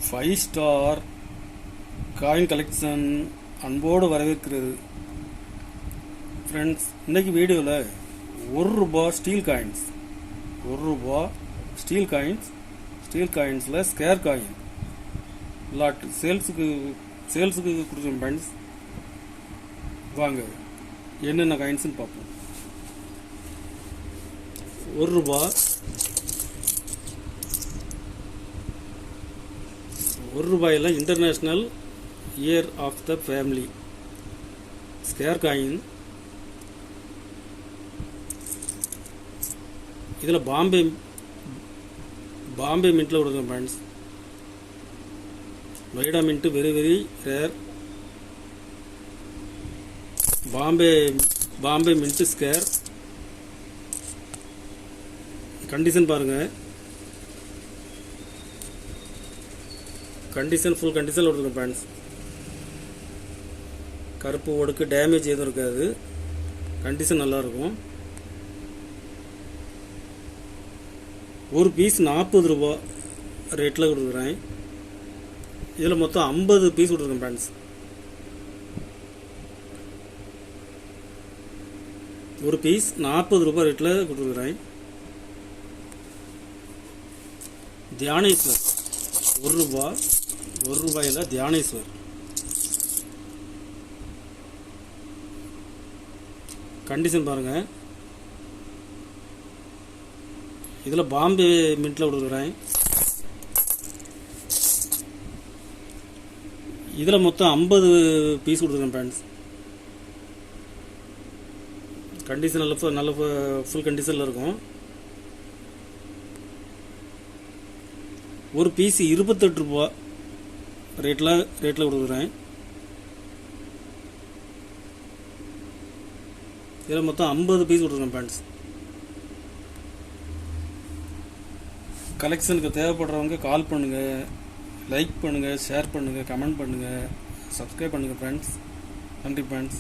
5 star coin collection அன்போடு வரவேற்கிறது. Friends, இன்னைக்கு வீடியோவில் ₹1 ஸ்டீல் காயின்ஸ், ₹1 ஸ்டீல் காயின்ஸில் ஸ்கேர் காயின் லாட் சேல்ஸுக்கு கொடுக்குறோம். ஃப்ரெண்ட்ஸ், வாங்க என்னென்ன காயின்ஸ்னு பார்ப்போம். ₹1 international year of the family scarce coin. இதில் பாம்பே மின்ட்டில் கொடுக்குறோம். Friends, Noida mint very very rare. Bombay mint scarce. Condition பாருங்கள், ஃபுல் கண்டிஷனில் கொடுத்துருக்கோம். ஃப்ரெண்ட்ஸ், கருப்பு ஓடுக்கு டேமேஜ் எதுவும் இருக்காது, கண்டிஷன் நல்லாயிருக்கும். ஒரு பீஸ் ₹40 ரேட்டில் கொடுக்குறேன். இதில் மொத்தம் 50 பீஸ் கொடுத்துருக்கேன். ஃப்ரெண்ட்ஸ், ஒரு பீஸ் ₹40 ரேட்டில் கொடுத்துருக்குறேன். தியானேஸ்வர் ₹1 தியானேஸ்வர். கண்டிஷன் பாருங்க. இதில் பாம்பே மின்ட்டில் கொடுக்குறேன். இதில் மொத்தம் 50 பீஸ் கொடுக்குறேன். ஃப்ரெண்ட்ஸ், கண்டிஷன் நல்ல ஃபுல் கண்டிஷனில் இருக்கும். ஒரு பீஸ் ₹28 ரேட்டில் கொடுக்குறேன். இதில் மொத்தம் 50 பீஸ் கொடுக்குறேன். ஃப்ரெண்ட்ஸ், கலெக்ஷனுக்கு தேவைப்படுறவங்க கால் பண்ணுங்கள், லைக் பண்ணுங்கள், ஷேர் பண்ணுங்கள், கமெண்ட் பண்ணுங்கள், சப்ஸ்கிரைப் பண்ணுங்கள். ஃப்ரெண்ட்ஸ், நன்றி. ஃப்ரெண்ட்ஸ்.